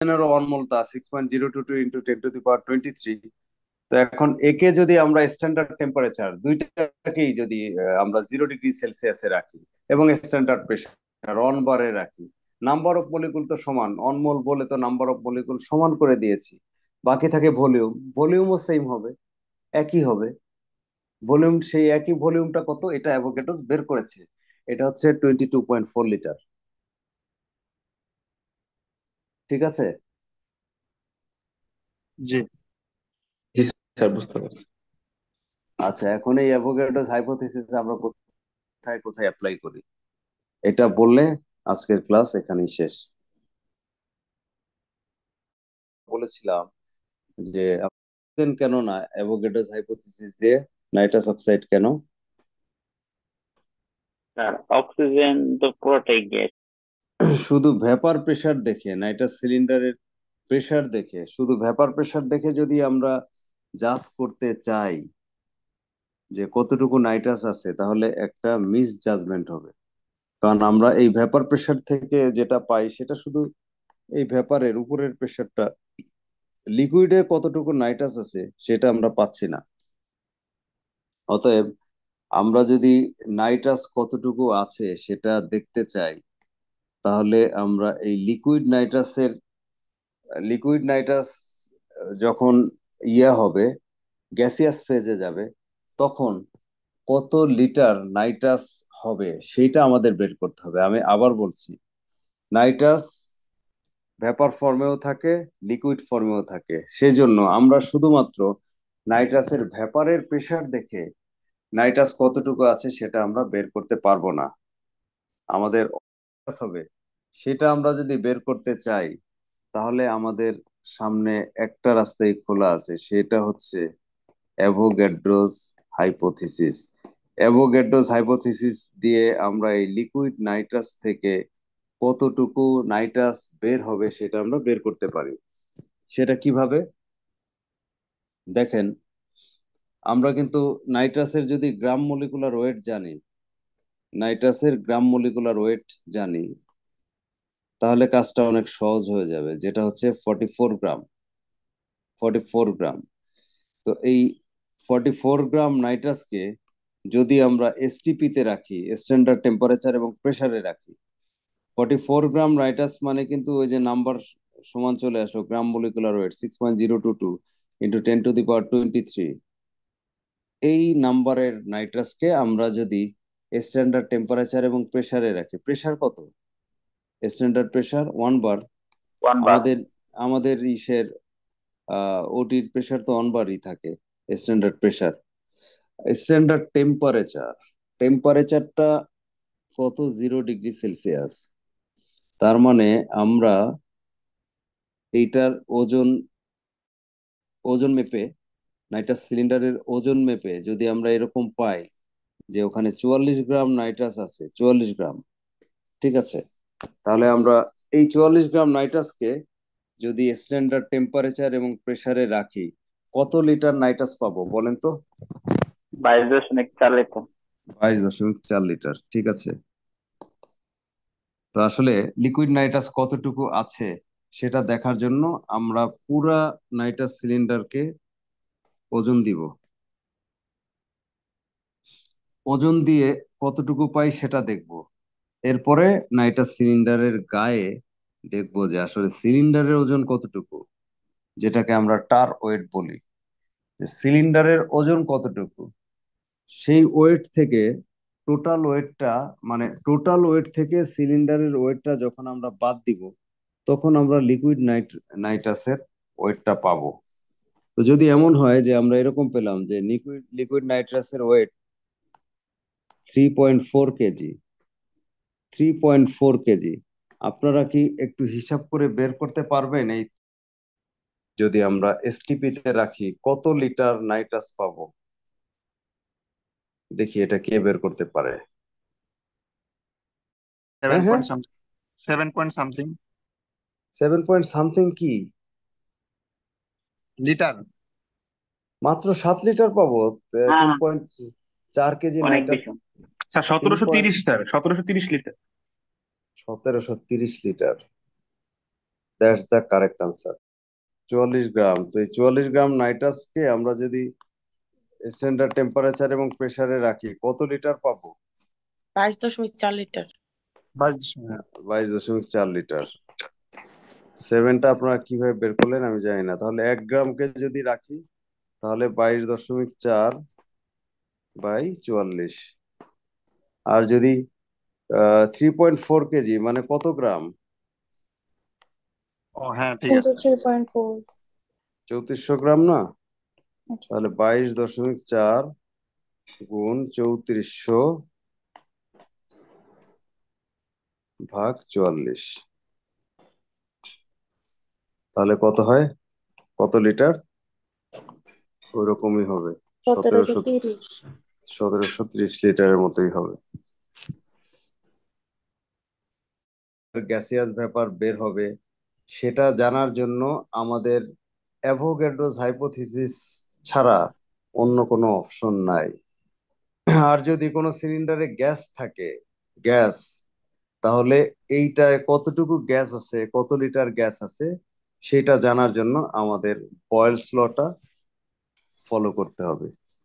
এরও 1 মোল তা 6.022 ইন্টু 10⁻23। তো এখন একে যদি আমরা স্ট্যান্ডার্ড টেম্পারেচার দুইটাকেই যদি আমরা 0 ডিগ্রি সেলসিয়াসে রাখি এবং স্ট্যান্ডার্ড প্রেশার 1 বারে রাখি, নাম্বার অফ মলিকুল তো সমান, 1 মোল বলে তো নাম্বার অফ মলিকুল সমান করে দিয়েছি। বাকি থাকে ভলিউম, ভলিউমও সেম হবে, একই হবে। ভলিউম সেই একই ভলিউমটা কত, এটা অ্যাভোগাড্রোস বের করেছে। এটা হচ্ছে 22.4 লিটার। ঠিক আছে। জি। জি স্যার, বুঝতে পারছি। আচ্ছা, এখন এই অ্যাভোগাড্রোস হাইপোথিসিস আমরা কোথায় কোথায় অ্যাপ্লাই করি এটা বললে আজকের ক্লাস এখানেই শেষ। বলেছিলাম যে কেন না অ্যাভোগাড্রোস হাইপোথিসিস দিয়ে নাইট্রাস অক্সাইড কেন? স্যার অক্সিজেন তো পুরোটাই গ্যাস। শুধু ভ্যাপার প্রেসার দেখে, নাইট্রাস সিলিন্ডারের প্রেসার দেখে, শুধু ভ্যাপার প্রেসার দেখে যদি আমরা জাজ করতে চাই যে কতটুকু নাইট্রাস আছে, তাহলে একটা মিস জাজমেন্ট হবে। কারণ আমরা এই ভ্যাপার প্রেসার থেকে যেটা পাই সেটা শুধু এই ভ্যাপারের উপরের প্রেসারটা, লিকুইডে কতটুকু নাইট্রাস আছে সেটা আমরা পাচ্ছি না। অতএব আমরা যদি নাইট্রাস কতটুকু আছে সেটা দেখতে চাই, তাহলে আমরা এই লিকুইড নাইট্রাস যখন হবে, গ্যাসিয়াস ফেজে যাবে, তখন কত লিটার নাইট্রাস হবে সেইটা আমাদের বের করতে হবে। আমি আবার বলছি, নাইট্রাস ভেপার ফর্মেও থাকে, লিকুইড ফর্মেও থাকে। সেজন্য আমরা শুধুমাত্র নাইট্রাসের ভেপারের প্রেসার দেখে নাইট্রাস কতটুকু আছে সেটা আমরা বের করতে পারবো না। আমাদের হবে সেটা আমরা যদি বের করতে চাই, তাহলে আমাদের সামনে একটা রাস্তাই খোলা আছে, সেটা হচ্ছে অ্যাভোগাড্রোস হাইপোথিসিস। অ্যাভোগাড্রোস হাইপোথিসিস দিয়ে আমরা এই লিকুইড নাইট্রাস থেকে কতটুকু নাইট্রাস বের হবে সেটা আমরা বের করতে পারি। সেটা কিভাবে? দেখেন, আমরা কিন্তু নাইট্রাসের যদি গ্রাম মলিকুলার ওয়েট জানি, নাইট্রাসের গ্রাম মলিকুলার ওয়েট জানি, তাহলে কাজটা অনেক সহজ হয়ে যাবে, যেটা হচ্ছে 44 গ্রাম। 44 গ্রাম। তো এই 44 গ্রাম নাইট্রাসকে যদি আমরা এসটিপি তে রাখি, স্ট্যান্ডার্ড টেম্পারেচার এবং প্রেসারে রাখি, 44 গ্রাম নাইট্রাস মানে কিন্তু ওই যে নাম্বার সমান চলে আসলো, গ্রাম মলিকুলার ওয়েট 6.022 ইন্টু 10⁻23। এই নাম্বারের নাইট্রাসকে আমরা যদি স্ট্যান্ডার্ড টেম্পারেচার এবং প্রেসারে রাখি, প্রেসার কত? স্ট্যান্ডার্ড প্রেসার 1 বার। 1 বার। আমাদের আমাদের ইসের ওটির প্রেসার তো 1 বারই থাকে। স্ট্যান্ডার্ড প্রেসার, স্ট্যান্ডার্ড টেম্পারেচারটা কত? 0 ডিগ্রি সেলসিয়াস। তার মানে আমরা এইটার ওজন ওজন মেপে, নাইট্রাস সিলিন্ডারের ওজন মেপে যদি আমরা এরকম পাই যে ওখানে 44 গ্রাম নাইট্রাস আছে, 44 গ্রাম, ঠিক আছে, তাহলে আমরা এই 44 গ্রাম নাইট্রাসকে যদি স্ট্যান্ডার্ড টেম্পারেচার এবং প্রেসারে রাখি, কত লিটার নাইট্রাস পাবো বলেন তো? 22.4 লিটার। 22.4 লিটার, ঠিক আছে। তো আসলে লিকুইড নাইট্রাস কতটুকু আছে সেটা দেখার জন্য আমরা পুরা নাইট্রাস সিলিন্ডারকে ওজন দিব। ওজন দিয়ে কতটুকু পাই সেটা দেখব। এরপরে নাইট্রাস সিলিন্ডারের গায়ে দেখবো যে আসলে সিলিন্ডারের ওজন কতটুকু, যেটাকে আমরা টার ওয়েট বলি। যে সিলিন্ডারের ওজন কতটুকু, সেই ওয়েট থেকে টোটাল ওয়েট থেকে সিলিন্ডারের ওয়েটটা যখন আমরা বাদ দিব, তখন আমরা লিকুইড নাইট্রাসের ওয়েটটা পাবো। তো যদি এমন হয় যে আমরা এরকম পেলাম যে লিকুইড নাইট্রাসের ওয়েট 3.4 কেজি, 3.4 কেজি, আপনারা কি একটু হিসাব করে বের করতে পারবেন এই যদি আমরা এসটিপি তে রাখি কত লিটার নাইট্রাস পাবো? দেখি এটা কে বের করতে পারে। সেভেন হ্যাঁ, হ্যাঁ। Point something. 7 point something seven point something কি? লিটার। মাত্র 7 লিটার পাবো? হ্যাঁ, তিন হ্যাঁ, পয়েন্ট চার কেজি অনেক নাইট্রাস। বেশি। স্যার তিন 1730, sir 1730 litre. 1730 litre. That's the correct answer. 44 গ্রাম। তো এই 44 গ্রাম নাইট্রাসকে আমরা যদি স্ট্যান্ডার্ড টেম্পারেচার এবং প্রেসারে রাখি কত লিটার পাবো? 22.4 লিটার। 22.4 লিটার। 7টা আপনারা কিভাবে বের করলেন আমি জানি না। তাহলে 1 গ্রামকে যদি রাখি তাহলে 22.4/44। আর যদি 3.4 কেজি মানে কত গ্রাম? ও হ্যাঁ ঠিক আছে। 3.4। 3400 গ্রাম না? তাহলে 22.4 গুণ 3400 ভাগ 44। তাহলে কত হয়? কত লিটার? ওইরকমই হবে, 1730। 1730 লিটারের মতোই হবে। গ্যাসিয়াস ভ্যাপার বের হবে সেটা জানার জন্য আমাদের অ্যাভোগাড্রোস হাইপোথিসিস ছাড়া অন্য কোনো অপশন নাই। আর যদি কোনো সিলিন্ডারে গ্যাস থাকে, গ্যাস, তাহলে এইটায় কতটুকু গ্যাস আছে, কত লিটার গ্যাস আছে সেটা জানার জন্য আমাদের বয়েলস লটা ফলো করতে হবে।